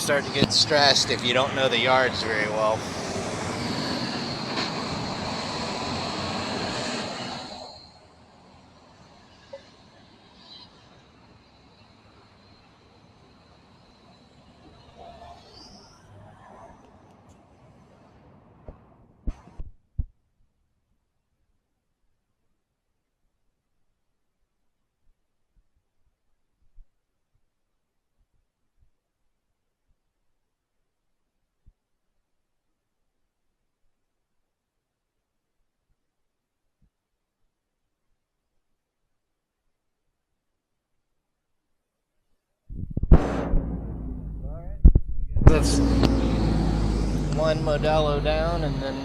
start to get stressed if you don't know the yards very well. That's one Modelo down, and then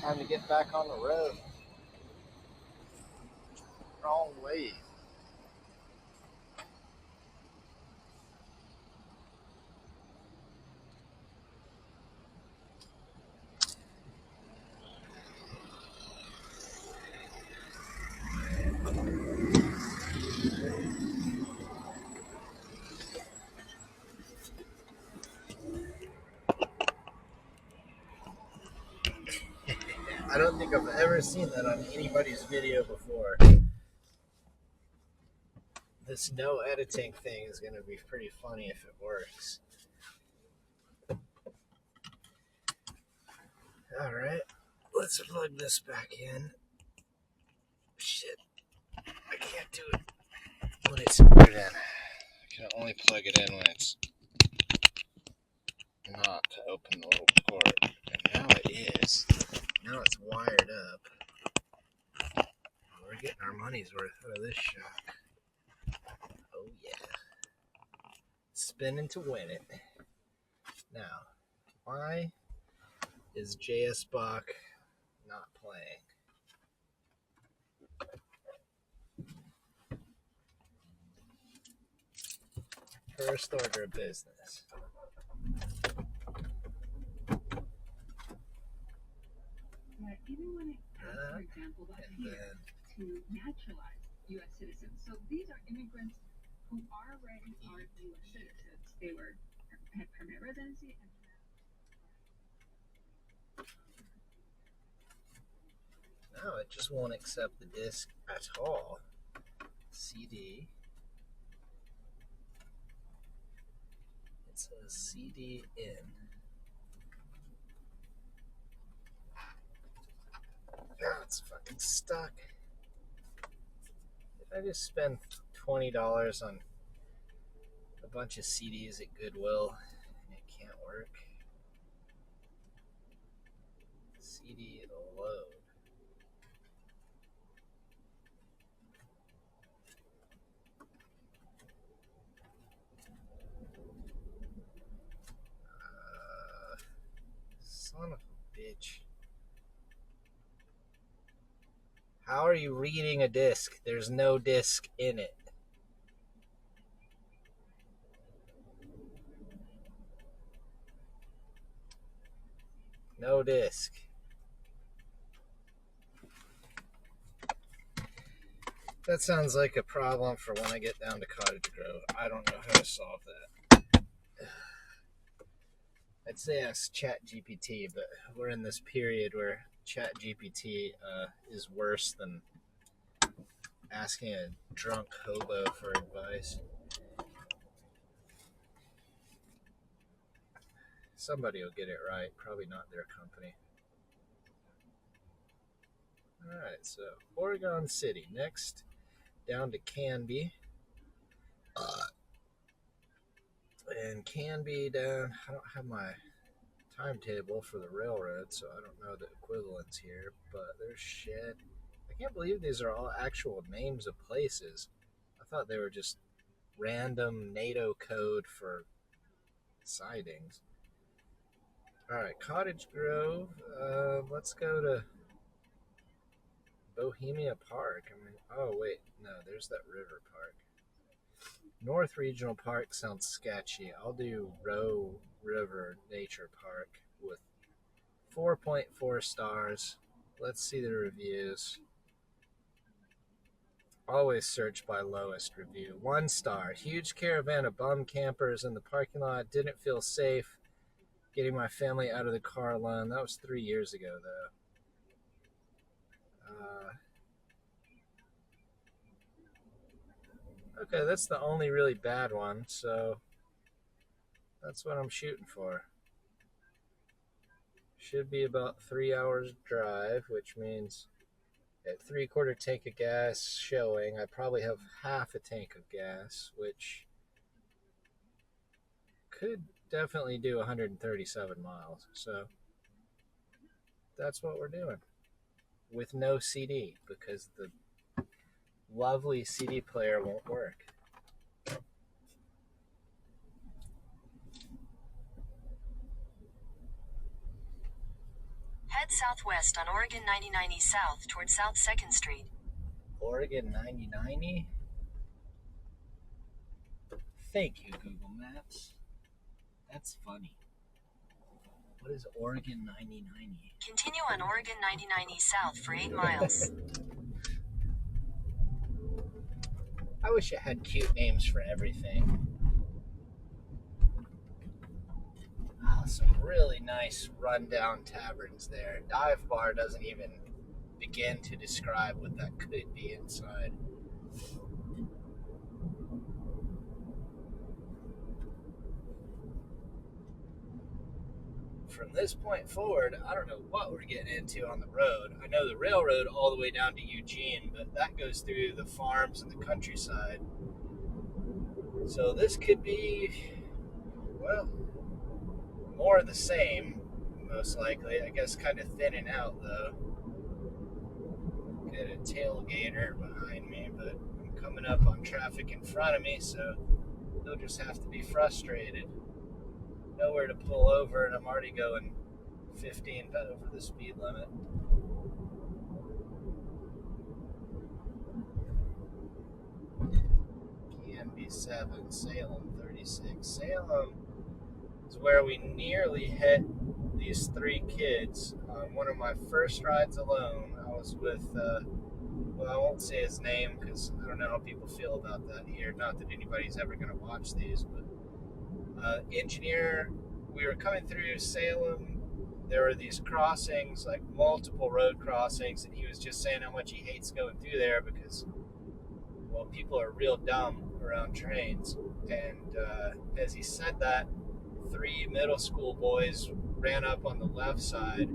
time to get back on the road. Wrong way. I don't think I've ever seen that on anybody's video before. This no editing thing is going to be pretty funny if it works. Alright, let's plug this back in. Shit, I can't do it when it's put in. I can only plug it in when it's not to open the little port. And now it is. Now it's wired up. We're getting our money's worth out of this shock. Oh yeah. Spinning to win it. Now, why is JS Bach not playing? First order of business. But even when it asks, for example, the idea to naturalize U.S. citizens, so these are immigrants who already are U.S. citizens. They had permanent residency and No, it just won't accept the disc at all. CD. It says CD in. Now it's fucking stuck. If I just spend $20 on a bunch of CDs at Goodwill and it can't work. CD load. Son of a bitch. How are you reading a disc? There's no disc in it. No disc. That sounds like a problem for when I get down to Cottage Grove. I don't know how to solve that. I'd say ask ChatGPT, but we're in this period where ChatGPT is worse than asking a drunk hobo for advice. Somebody will get it right. Probably not their company. Alright, so Oregon City. Next, down to Canby. And Canby down. I don't have my timetable for the railroad, so I don't know the equivalents here, but there's shit. I can't believe these are all actual names of places. I thought they were just random NATO code for sidings. Alright, Cottage Grove. Let's go to Bohemia Park. I mean, oh wait, no, there's that river park. North Regional Park sounds sketchy. I'll do Roe River Nature Park with 4.4 stars. Let's see the reviews. Always search by lowest review. 1 star. Huge caravan of bum campers in the parking lot. Didn't feel safe getting my family out of the car alone. That was 3 years ago, though. Okay, that's the only really bad one, so that's what I'm shooting for. Should be about 3 hours drive, which means at 3/4 tank of gas showing, I probably have half a tank of gas, which could definitely do 137 miles. So that's what we're doing with no CD because the lovely CD player won't work. Head southwest on Oregon 9090 south toward South 2nd Street. Oregon 9090? Thank you, Google Maps. That's funny. What is Oregon 9090? Continue on Oregon 9090 south for 8 miles. I wish it had cute names for everything. Oh, some really nice rundown taverns there. Dive Bar doesn't even begin to describe what that could be inside. From this point forward, I don't know what we're getting into on the road. I know the railroad all the way down to Eugene, but that goes through the farms and the countryside. So this could be, well, more of the same, most likely. I guess kind of thinning out, though. Got a tailgater behind me, but I'm coming up on traffic in front of me, so they'll just have to be frustrated. Nowhere to pull over, and I'm already going 15 over the speed limit. Canby 7, Salem 36. Salem is where we nearly hit these 3 kids on one of my first rides alone. I was with, well, I won't say his name because I don't know how people feel about that here. Not that anybody's ever going to watch these, but engineer. We were coming through Salem. There were these crossings, like multiple road crossings, and he was just saying how much he hates going through there because, well, people are real dumb around trains. And as he said that, 3 middle school boys ran up on the left side.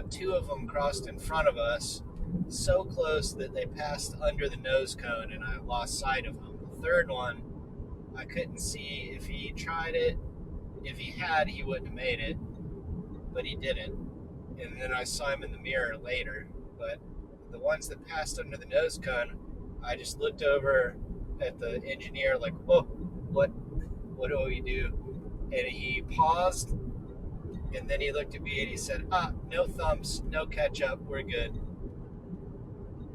2 of them crossed in front of us, so close that they passed under the nose cone, and I lost sight of them. The third one, I couldn't see if he tried it. If he had, he wouldn't have made it, but he didn't. And then I saw him in the mirror later. But the ones that passed under the nose cone, I just looked over at the engineer like, whoa, what do we do? And he paused, and then he looked at me and he said, no thumbs, no catch up, we're good.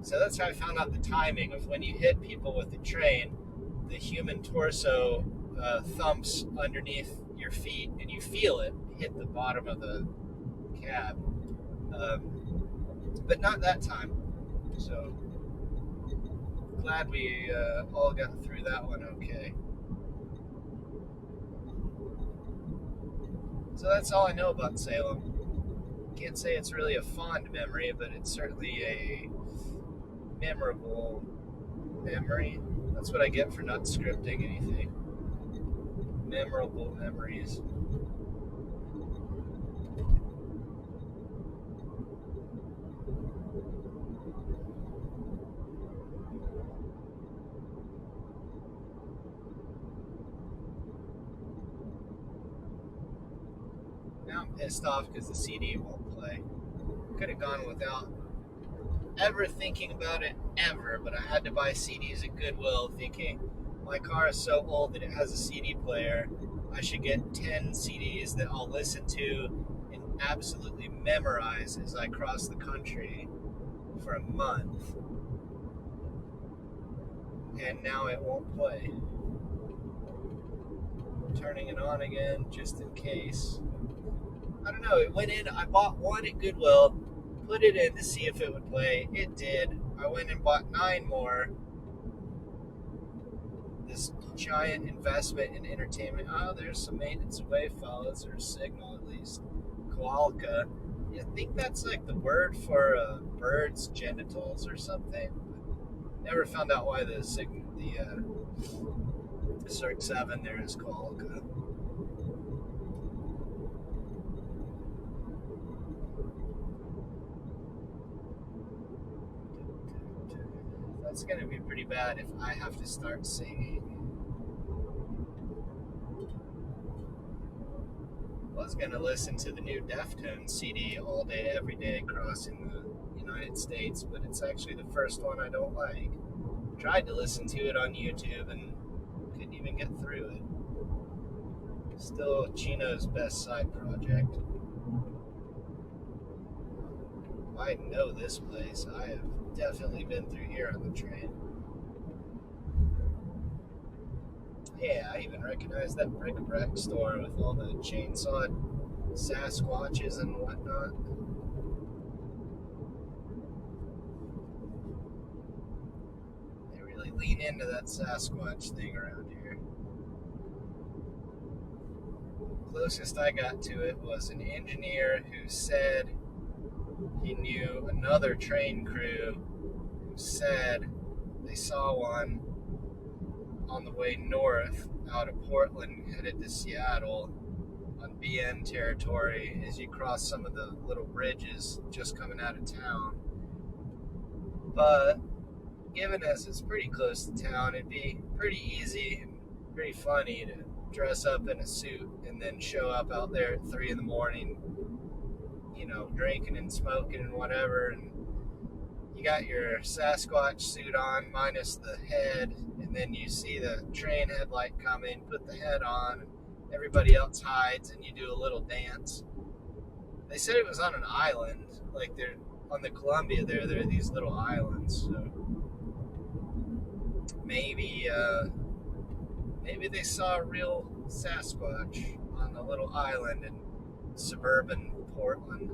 So that's how I found out the timing of when you hit people with the train. The human torso thumps underneath your feet, and you feel it hit the bottom of the cab. But not that time. So glad we all got through that one okay. So that's all I know about Salem. Can't say it's really a fond memory, but it's certainly a memorable memory. That's what I get for not scripting anything. Memorable memories. Now I'm pissed off because the CD won't play. Could have gone without ever thinking about it ever, but I had to buy CDs at Goodwill thinking my car is so old that it has a CD player. I should get 10 CDs that I'll listen to and absolutely memorize as I cross the country for a month. And now it won't play. I'm turning it on again just in case. I don't know, it went in, I bought one at Goodwill, put it in to see if it would play. It did. I went and bought 9 more. This giant investment in entertainment. Oh, there's some maintenance away, fellas, or signal at least. Koalka. I think that's like the word for a bird's genitals or something. Never found out why the Cirque 7 there is Koalka. That's gonna be pretty bad if I have to start singing. I was gonna listen to the new Deftones CD all day, every day, crossing the United States, but it's actually the first one I don't like. Tried to listen to it on YouTube and couldn't even get through it. Still Chino's best side project. I know this place. I have definitely been through here on the train. Yeah, I even recognize that bric-a-brac store with all the chainsawed Sasquatches and whatnot. They really lean into that Sasquatch thing around here. Closest I got to it was an engineer who said he knew another train crew who said they saw one on the way north out of Portland headed to Seattle on BN territory as you cross some of the little bridges just coming out of town. But given as it's pretty close to town, it'd be pretty easy and pretty funny to dress up in a suit and then show up out there at 3 in the morning, drinking and smoking and whatever, and you got your Sasquatch suit on minus the head, and then you see the train headlight come in, put the head on, and everybody else hides, and you do a little dance. They said it was on an island, like they're on the Columbia there are these little islands, so maybe they saw a real Sasquatch on a little island in suburban Portland.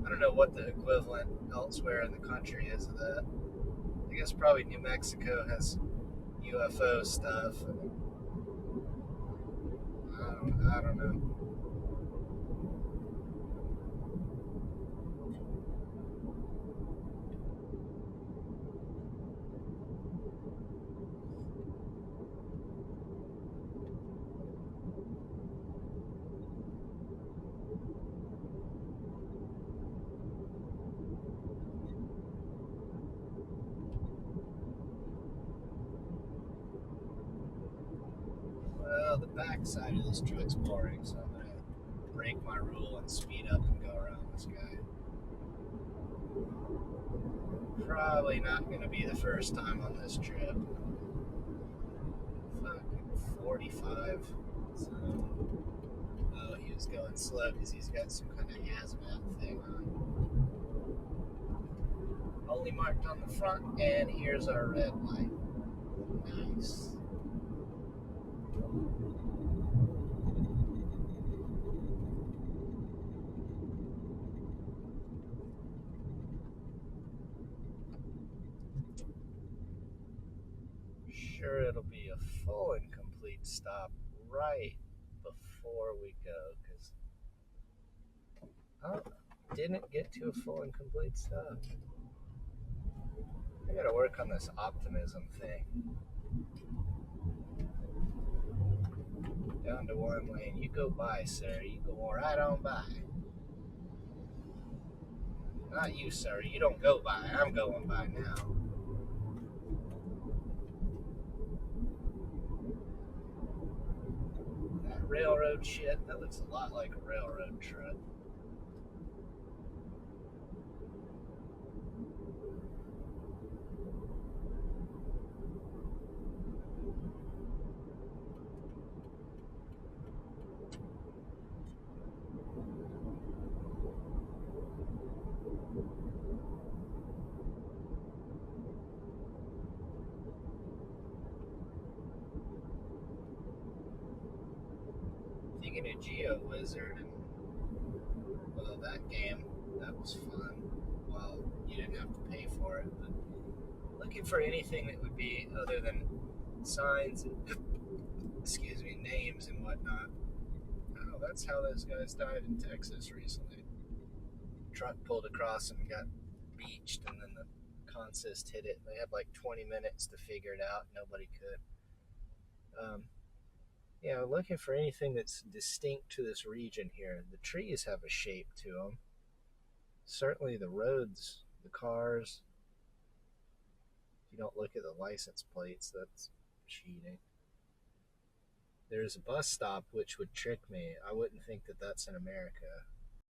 I don't know what the equivalent elsewhere in the country is of that. I guess probably New Mexico has UFO stuff. I don't know. Well, the back side of this truck's boring, so I'm gonna break my rule and speed up and go around this guy. Probably not gonna be the first time on this trip. Fucking 45. So, oh, he was going slow because he's got some kind of hazmat thing on. Only marked on the front, and here's our red light. Nice. Sure, it'll be a full and complete stop right before we go, because didn't get to a full and complete stop. I gotta work on this optimism thing. Down to one lane. You go by, sir. You go right on by. Not you, sir. You don't go by. I'm going by now. That railroad shit, that looks a lot like a railroad truck. Thinking of Geo Wizard and that game, that that was fun. Well, you didn't have to pay for it, but looking for anything that would be other than signs and excuse me, names and whatnot. Oh, that's how those guys died in Texas recently. Truck pulled across and got beached, and then the consist hit it. They had like 20 minutes to figure it out. Nobody could. Looking for anything that's distinct to this region here. The trees have a shape to them. Certainly the roads, the cars. If you don't look at the license plates, that's cheating. There's a bus stop which would trick me. I wouldn't think that that's in America.